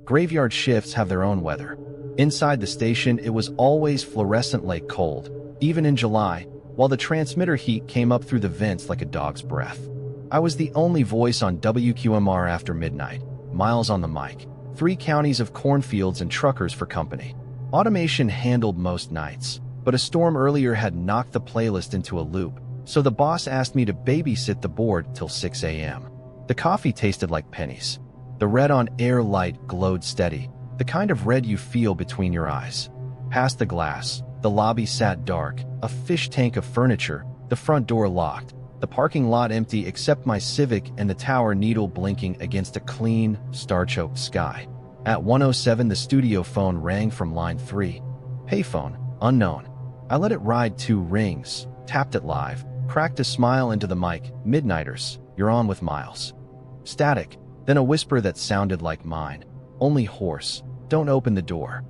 Graveyard shifts have their own weather. Inside the station, it was always fluorescent-like cold, even in July, while the transmitter heat came up through the vents like a dog's breath. I was the only voice on WQMR after midnight, miles on the mic, 3 counties of cornfields and truckers for company. Automation handled most nights, but a storm earlier had knocked the playlist into a loop, so the boss asked me to babysit the board till 6 a.m. The coffee tasted like pennies. The red on air light glowed steady, the kind of red you feel between your eyes. Past the glass, the lobby sat dark, a fish tank of furniture, the front door locked, the parking lot empty except my Civic and the tower needle blinking against a clean, star-choked sky. At 1:07, the studio phone rang from line 3. Payphone, unknown. I let it ride 2 rings, tapped it live, cracked a smile into the mic. Midnighters, you're on with Miles. Static, then a whisper that sounded like mine. Only hoarse, don't open the door.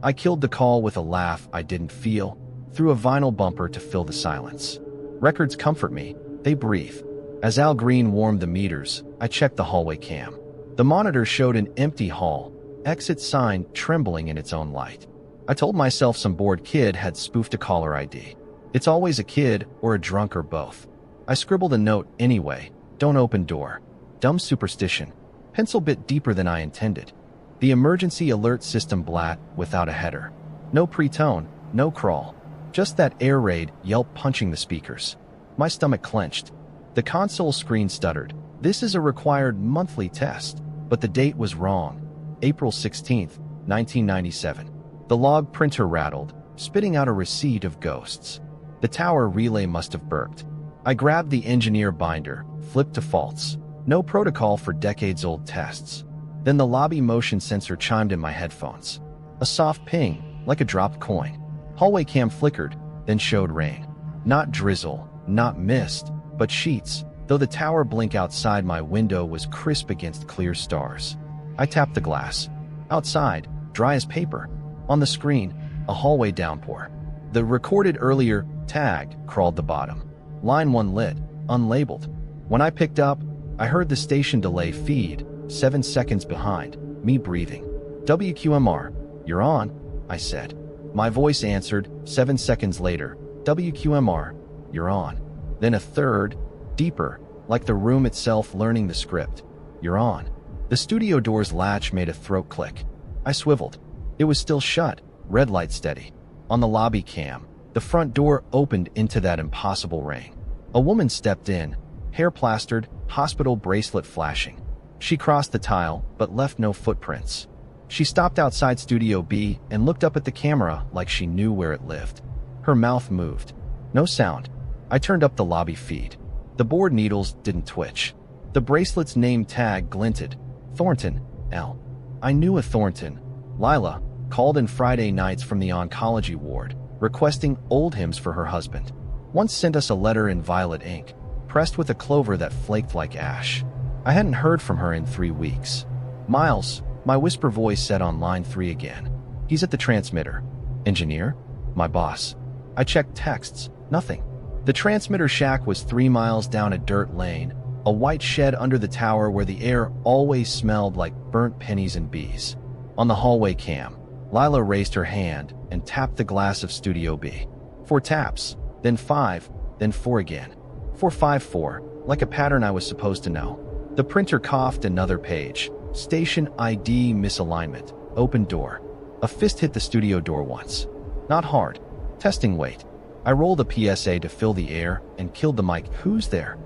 I killed the call with a laugh I didn't feel, through a vinyl bumper to fill the silence. Records comfort me, they breathe. As Al Green warmed the meters, I checked the hallway cam. The monitor showed an empty hall, exit sign trembling in its own light. I told myself some bored kid had spoofed a caller ID. It's always a kid or a drunk or both. I scribbled a note anyway, don't open door. Dumb superstition. Pencil bit deeper than I intended. The emergency alert system blat without a header. No pre-tone, no crawl. Just that air raid yelp punching the speakers. My stomach clenched. The console screen stuttered. This is a required monthly test, but the date was wrong. April 16th, 1997. The log printer rattled, spitting out a receipt of ghosts. The tower relay must have burped. I grabbed the engineer binder, flipped to false. No protocol for decades-old tests. Then the lobby motion sensor chimed in my headphones. A soft ping, like a dropped coin. Hallway cam flickered, then showed rain. Not drizzle, not mist, but sheets, though the tower blink outside my window was crisp against clear stars. I tapped the glass. Outside, dry as paper. On the screen, a hallway downpour. The recorded earlier tag crawled the bottom. Line 1 lit, unlabeled. When I picked up, I heard the station delay feed, 7 seconds behind, me breathing. WQMR, you're on, I said. My voice answered, 7 seconds later, WQMR, you're on. Then a third, deeper, like the room itself learning the script. You're on. The studio door's latch made a throat click. I swiveled. It was still shut, red light steady. On the lobby cam, the front door opened into that impossible rain. A woman stepped in, hair plastered, hospital bracelet flashing. She crossed the tile, but left no footprints. She stopped outside Studio B and looked up at the camera like she knew where it lived. Her mouth moved. No sound. I turned up the lobby feed. The board needles didn't twitch. The bracelet's name tag glinted. Thornton, L. I knew a Thornton. Lila called in Friday nights from the oncology ward, requesting old hymns for her husband. Once sent us a letter in violet ink, pressed with a clover that flaked like ash. I hadn't heard from her in 3 weeks. Miles, my whisper voice said on line 3 again. He's at the transmitter. Engineer? My boss. I checked texts. Nothing. The transmitter shack was 3 miles down a dirt lane, a white shed under the tower where the air always smelled like burnt pennies and bees. On the hallway cam, Lila raised her hand and tapped the glass of Studio B. 4 taps, then 5, then 4 again. 4, 5, 4, like a pattern I was supposed to know. The printer coughed another page. Station ID misalignment. Open door. A fist hit the studio door once. Not hard. Testing weight. I rolled a PSA to fill the air and killed the mic. Who's there?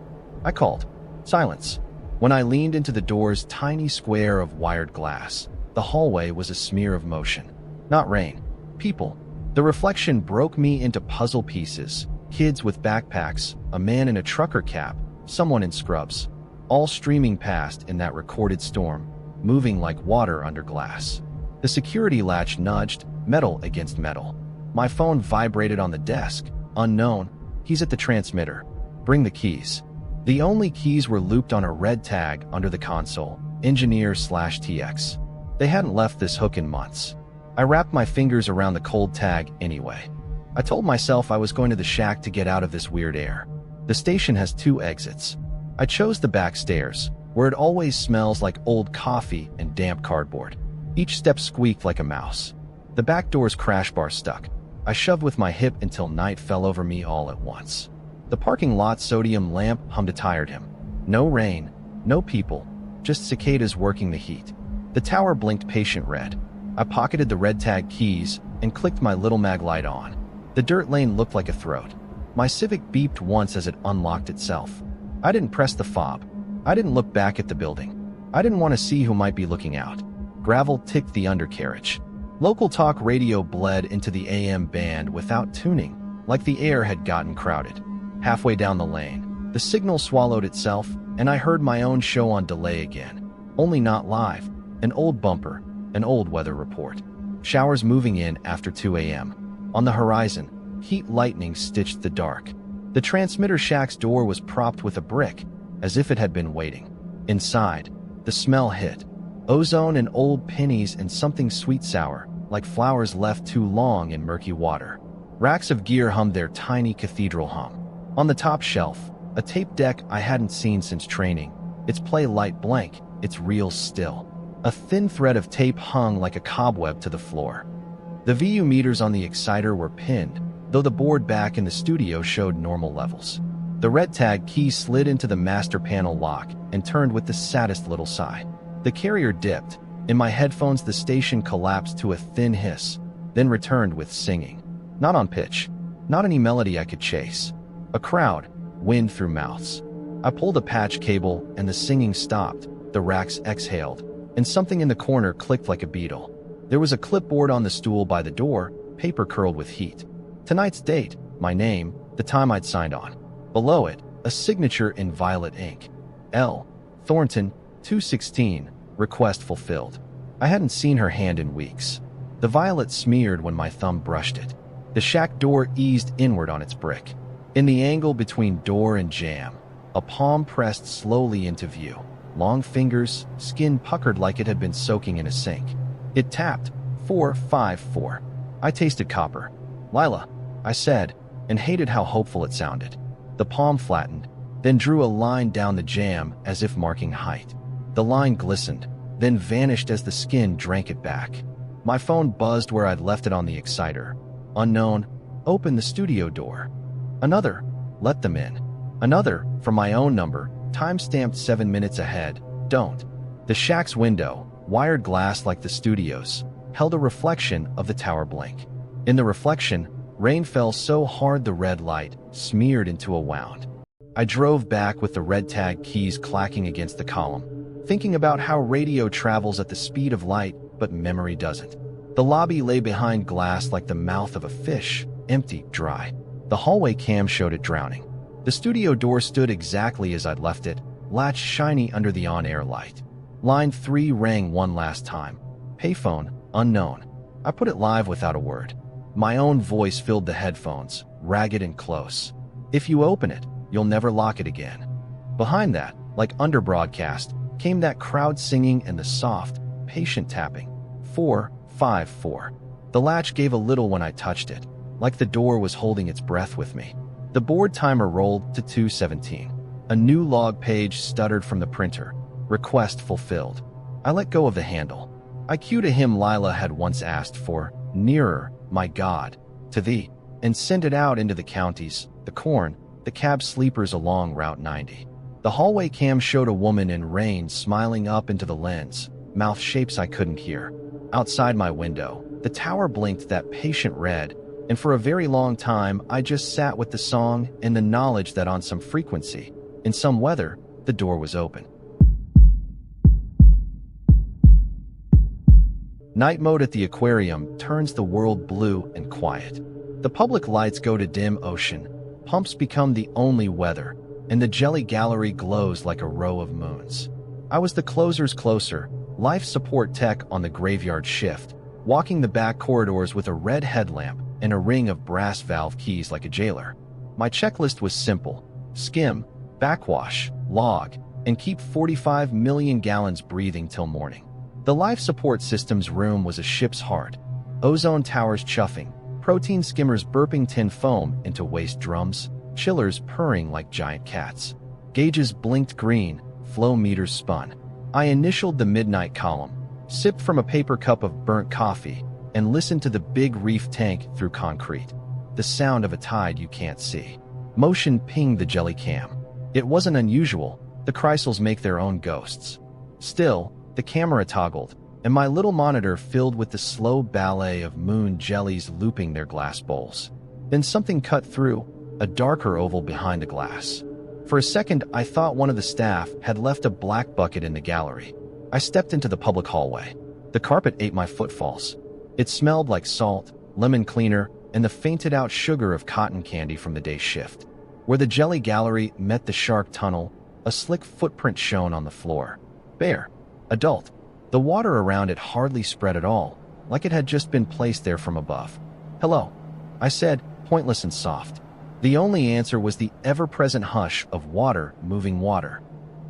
I called. Silence. When I leaned into the door's tiny square of wired glass, the hallway was a smear of motion. Not rain. People. The reflection broke me into puzzle pieces. Kids with backpacks, a man in a trucker cap, someone in scrubs. All streaming past in that recorded storm, moving like water under glass. The security latch nudged, metal against metal. My phone vibrated on the desk. Unknown. He's at the transmitter. Bring the keys. The only keys were looped on a red tag under the console. Engineer/TX. They hadn't left this hook in months. I wrapped my fingers around the cold tag anyway. I told myself I was going to the shack to get out of this weird air. The station has 2 exits. I chose the back stairs, where it always smells like old coffee and damp cardboard. Each step squeaked like a mouse. The back door's crash bar stuck. I shoved with my hip until night fell over me all at once. The parking lot sodium lamp hummed tired him. No rain, no people, just cicadas working the heat. The tower blinked patient red. I pocketed the red tag keys and clicked my little mag light on. The dirt lane looked like a throat. My Civic beeped once as it unlocked itself. I didn't press the fob. I didn't look back at the building. I didn't want to see who might be looking out. Gravel ticked the undercarriage. Local talk radio bled into the AM band without tuning, like the air had gotten crowded. Halfway down the lane, the signal swallowed itself, and I heard my own show on delay again. Only not live. An old bumper, an old weather report. Showers moving in after 2 a.m. On the horizon, heat lightning stitched the dark. The transmitter shack's door was propped with a brick, as if it had been waiting. Inside, the smell hit. Ozone and old pennies and something sweet-sour, like flowers left too long in murky water. Racks of gear hummed their tiny cathedral hum. On the top shelf, a tape deck I hadn't seen since training. Its play light blank, its reels still. A thin thread of tape hung like a cobweb to the floor. The VU meters on the exciter were pinned, though the board back in the studio showed normal levels. The red tag key slid into the master panel lock and turned with the saddest little sigh. The carrier dipped. In my headphones, the station collapsed to a thin hiss, then returned with singing. Not on pitch, not any melody I could chase. A crowd, wind through mouths. I pulled a patch cable and the singing stopped. The racks exhaled, and something in the corner clicked like a beetle. There was a clipboard on the stool by the door, paper curled with heat. Tonight's date, my name, the time I'd signed on. Below it, a signature in violet ink. L. Thornton, 216, request fulfilled. I hadn't seen her hand in weeks. The violet smeared when my thumb brushed it. The shack door eased inward on its brick. In the angle between door and jamb, a palm pressed slowly into view. Long fingers, skin puckered like it had been soaking in a sink. It tapped, 454. I tasted copper. Lila, I said, and hated how hopeful it sounded. The palm flattened, then drew a line down the jamb as if marking height. The line glistened, then vanished as the skin drank it back. My phone buzzed where I'd left it on the exciter. Unknown, open the studio door. Another, let them in. Another, from my own number, time-stamped 7 minutes ahead, don't. The shack's window, wired glass like the studio's, held a reflection of the tower blink. In the reflection, rain fell so hard the red light smeared into a wound. I drove back with the red tag keys clacking against the column, thinking about how radio travels at the speed of light, but memory doesn't. The lobby lay behind glass like the mouth of a fish, empty, dry. The hallway cam showed it drowning. The studio door stood exactly as I'd left it, latch shiny under the on-air light. Line 3 rang one last time. Payphone, unknown. I put it live without a word. My own voice filled the headphones, ragged and close. If you open it, you'll never lock it again. Behind that, like under broadcast, came that crowd singing and the soft, patient tapping. 454. The latch gave a little when I touched it, like the door was holding its breath with me. The board timer rolled to 2:17. A new log page stuttered from the printer. Request fulfilled. I let go of the handle. I cued a hymn Lila had once asked for, Nearer, my God, to thee, and sent it out into the counties, the corn, the cab sleepers along Route 90. The hallway cam showed a woman in rain smiling up into the lens, mouth shapes I couldn't hear. Outside my window, the tower blinked that patient red, and for a very long time I just sat with the song and the knowledge that on some frequency, in some weather, the door was open. Night mode at the aquarium turns the world blue and quiet. The public lights go to dim ocean, pumps become the only weather, and the jelly gallery glows like a row of moons. I was the closer's closer, life support tech on the graveyard shift, walking the back corridors with a red headlamp and a ring of brass valve keys like a jailer. My checklist was simple: skim, backwash, log, and keep 45 million gallons breathing till morning. The life support system's room was a ship's heart. Ozone towers chuffing, protein skimmers burping tin foam into waste drums, chillers purring like giant cats. Gauges blinked green, flow meters spun. I initialed the midnight column, sipped from a paper cup of burnt coffee, and listened to the big reef tank through concrete. The sound of a tide you can't see. Motion pinged the jelly cam. It wasn't unusual. The Chrysals make their own ghosts. Still, the camera toggled, and my little monitor filled with the slow ballet of moon jellies looping their glass bowls. Then something cut through, a darker oval behind the glass. For a second, I thought one of the staff had left a black bucket in the gallery. I stepped into the public hallway. The carpet ate my footfalls. It smelled like salt, lemon cleaner, and the fainted-out sugar of cotton candy from the day's shift. Where the jelly gallery met the shark tunnel, a slick footprint shone on the floor. Bare. Adult. The water around it hardly spread at all, like it had just been placed there from above. "Hello," I said, pointless and soft. The only answer was the ever-present hush of water moving water.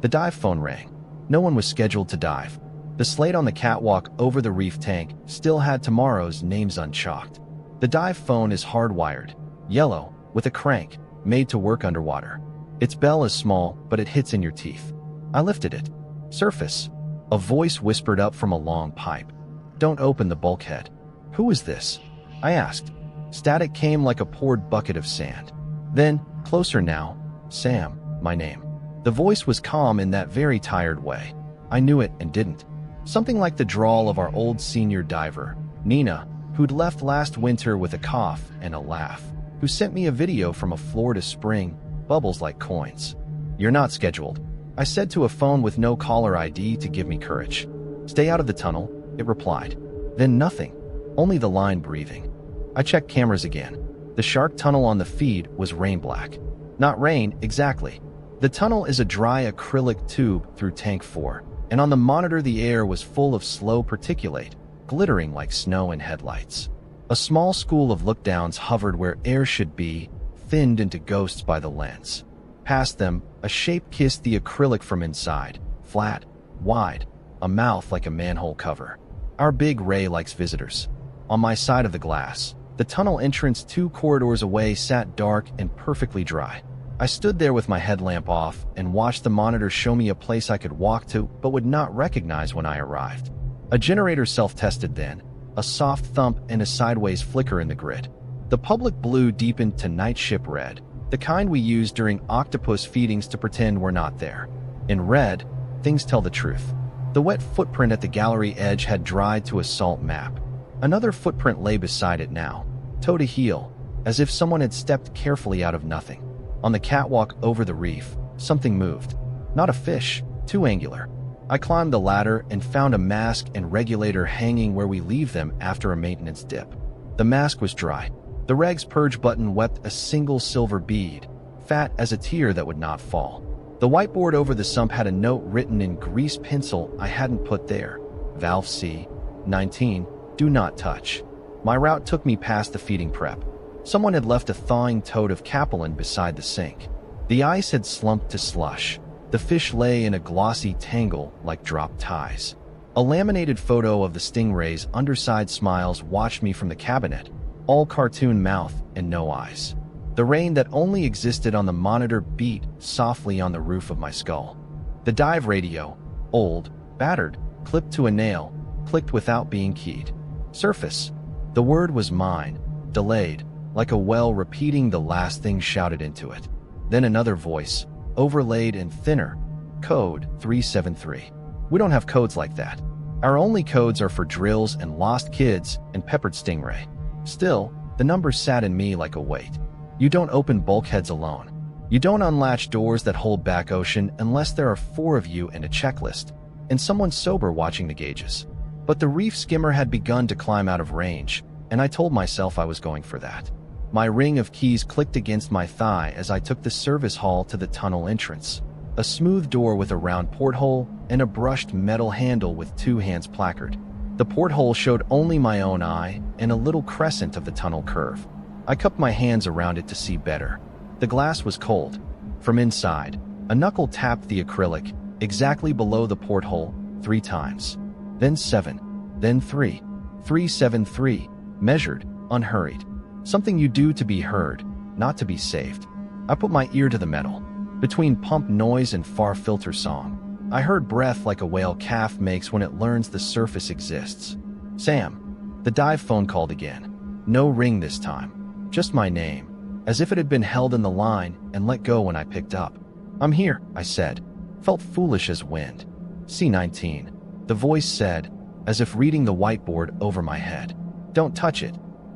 The dive phone rang. No one was scheduled to dive. The slate on the catwalk over the reef tank still had tomorrow's names unchalked. The dive phone is hardwired, yellow, with a crank, made to work underwater. Its bell is small, but it hits in your teeth. I lifted it. "Surface." A voice whispered up from a long pipe. "Don't open the bulkhead." "Who is this?" I asked. Static came like a poured bucket of sand. Then, closer now, "Sam, my name." The voice was calm in that very tired way. I knew it and didn't. Something like the drawl of our old senior diver, Nina, who'd left last winter with a cough and a laugh, who sent me a video from a Florida spring, bubbles like coins. "You're not scheduled," I said to a phone with no caller ID to give me courage. "Stay out of the tunnel," it replied. Then nothing, only the line breathing. I checked cameras again. The shark tunnel on the feed was rain black. Not rain, exactly. The tunnel is a dry acrylic tube through tank 4, and on the monitor the air was full of slow particulate, glittering like snow in headlights. A small school of lookdowns hovered where air should be, thinned into ghosts by the lens. Past them, a shape kissed the acrylic from inside, flat, wide, a mouth like a manhole cover. Our big Ray likes visitors. On my side of the glass, the tunnel entrance 2 corridors away sat dark and perfectly dry. I stood there with my headlamp off and watched the monitor show me a place I could walk to but would not recognize when I arrived. A generator self-tested then, a soft thump and a sideways flicker in the grid. The public blue deepened to night ship red, the kind we use during octopus feedings to pretend we're not there. In red, things tell the truth. The wet footprint at the gallery edge had dried to a salt map. Another footprint lay beside it now, toe to heel, as if someone had stepped carefully out of nothing. On the catwalk over the reef, something moved. Not a fish, too angular. I climbed the ladder and found a mask and regulator hanging where we leave them after a maintenance dip. The mask was dry. The regs purge button wept a single silver bead, fat as a tear that would not fall. The whiteboard over the sump had a note written in grease pencil I hadn't put there. Valve C, 19, do not touch. My route took me past the feeding prep. Someone had left a thawing toad of capelin beside the sink. The ice had slumped to slush. The fish lay in a glossy tangle like dropped ties. A laminated photo of the stingray's underside smiles watched me from the cabinet, all cartoon mouth and no eyes. The rain that only existed on the monitor beat softly on the roof of my skull. The dive radio, old, battered, clipped to a nail, clicked without being keyed. Surface. The word was mine, delayed, like a well repeating the last thing shouted into it. Then another voice, overlaid and thinner. Code 373. We don't have codes like that. Our only codes are for drills and lost kids and peppered stingray. Still, the numbers sat in me like a weight. You don't open bulkheads alone. You don't unlatch doors that hold back ocean unless there are 4 of you and a checklist, and someone sober watching the gauges. But the reef skimmer had begun to climb out of range, and I told myself I was going for that. My ring of keys clicked against my thigh as I took the service hall to the tunnel entrance. A smooth door with a round porthole and a brushed metal handle with 2 hands placard. The porthole showed only my own eye and a little crescent of the tunnel curve. I cupped my hands around it to see better. The glass was cold. From inside, a knuckle tapped the acrylic, exactly below the porthole, 3 times. Then 7. Then 3. 373, measured, unhurried. Something you do to be heard, not to be saved. I put my ear to the metal. Between pump noise and far filter song, I heard breath like a whale calf makes when it learns the surface exists. Sam. The dive phone called again. No ring this time. Just my name, as if it had been held in the line and let go when I picked up. I'm here, I said. Felt foolish as wind. C-19. The voice said, as if reading the whiteboard over my head. Don't touch it.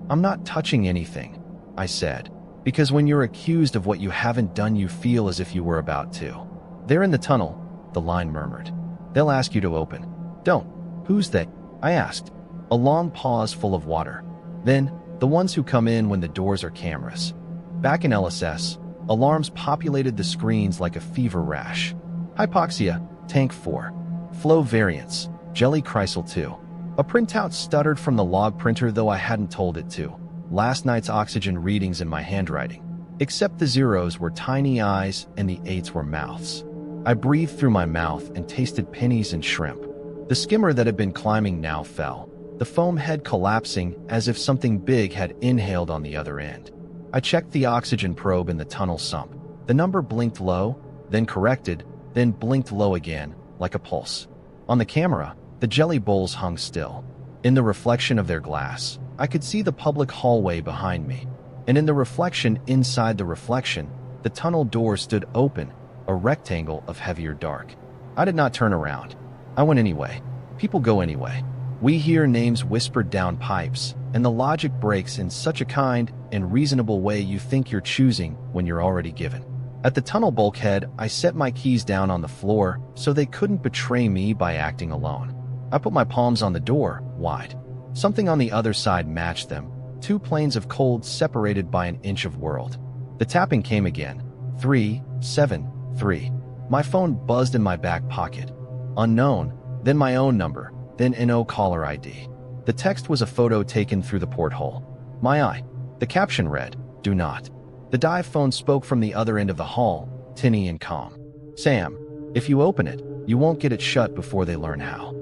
I'm not touching anything, I said, because when you're accused of what you haven't done, you feel as if you were about to. They're in the tunnel, the line murmured. They'll ask you to open. Don't. Who's they? I asked. A long pause full of water. Then, the ones who come in when the doors are cameras. Back in LSS, alarms populated the screens like a fever rash. Hypoxia, Tank 4. Flow variants, Jelly Chrysal 2. A printout stuttered from the log printer, though I hadn't told it to. Last night's oxygen readings in my handwriting. Except the zeros were tiny eyes and the eights were mouths. I breathed through my mouth and tasted pennies and shrimp. The skimmer that had been climbing now fell, the foam head collapsing as if something big had inhaled on the other end. I checked the oxygen probe in the tunnel sump. The number blinked low, then corrected, then blinked low again, like a pulse. On the camera, the jelly bowls hung still. In the reflection of their glass, I could see the public hallway behind me. And in the reflection inside the reflection, the tunnel door stood open, a rectangle of heavier dark. I did not turn around. I went anyway. People go anyway. We hear names whispered down pipes, and the logic breaks in such a kind and reasonable way you think you're choosing when you're already given. At the tunnel bulkhead, I set my keys down on the floor so they couldn't betray me by acting alone. I put my palms on the door, wide. Something on the other side matched them, two planes of cold separated by an inch of world. The tapping came again. 373. My phone buzzed in my back pocket. Unknown, then my own number, then NO caller ID. The text was a photo taken through the porthole. My eye. The caption read, "Do not." The dive phone spoke from the other end of the hall, tinny and calm. Sam, if you open it, you won't get it shut before they learn how.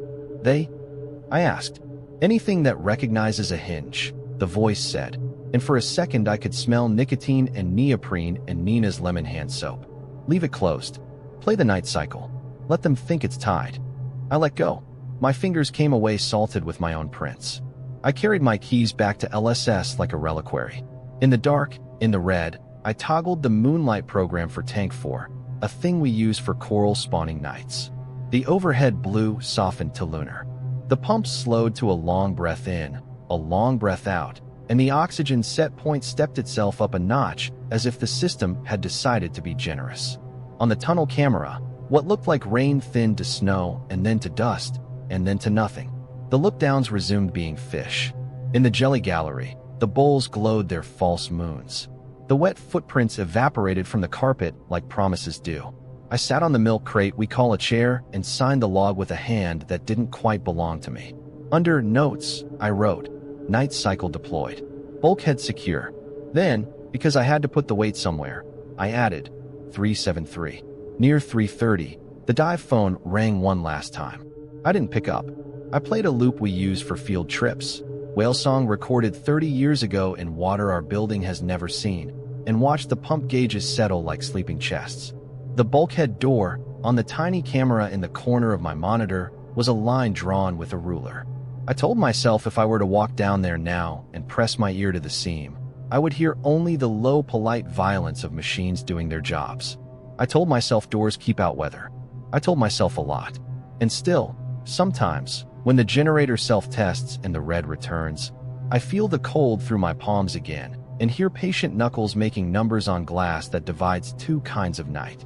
They? I asked. Anything that recognizes a hinge, the voice said, and for a second I could smell nicotine and neoprene and Nina's lemon hand soap. Leave it closed. Play the night cycle. Let them think it's tied. I let go. My fingers came away salted with my own prints. I carried my keys back to LSS like a reliquary. In the dark, in the red, I toggled the moonlight program for Tank 4, a thing we use for coral spawning nights. The overhead blue softened to lunar. The pumps slowed to a long breath in, a long breath out, and the oxygen set point stepped itself up a notch as if the system had decided to be generous. On the tunnel camera, what looked like rain thinned to snow and then to dust, and then to nothing. The look-downs resumed being fish. In the jelly gallery, the bowls glowed their false moons. The wet footprints evaporated from the carpet like promises do. I sat on the milk crate we call a chair and signed the log with a hand that didn't quite belong to me. Under Notes, I wrote, Night cycle deployed. Bulkhead secure. Then, because I had to put the weight somewhere, I added 373. Near 3:30, the dive phone rang one last time. I didn't pick up. I played a loop we use for field trips, whale song recorded 30 years ago in water our building has never seen, and watched the pump gauges settle like sleeping chests. The bulkhead door, on the tiny camera in the corner of my monitor, was a line drawn with a ruler. I told myself if I were to walk down there now and press my ear to the seam, I would hear only the low, polite violence of machines doing their jobs. I told myself doors keep out weather. I told myself a lot. And still, sometimes, when the generator self-tests and the red returns, I feel the cold through my palms again and hear patient knuckles making numbers on glass that divides two kinds of night.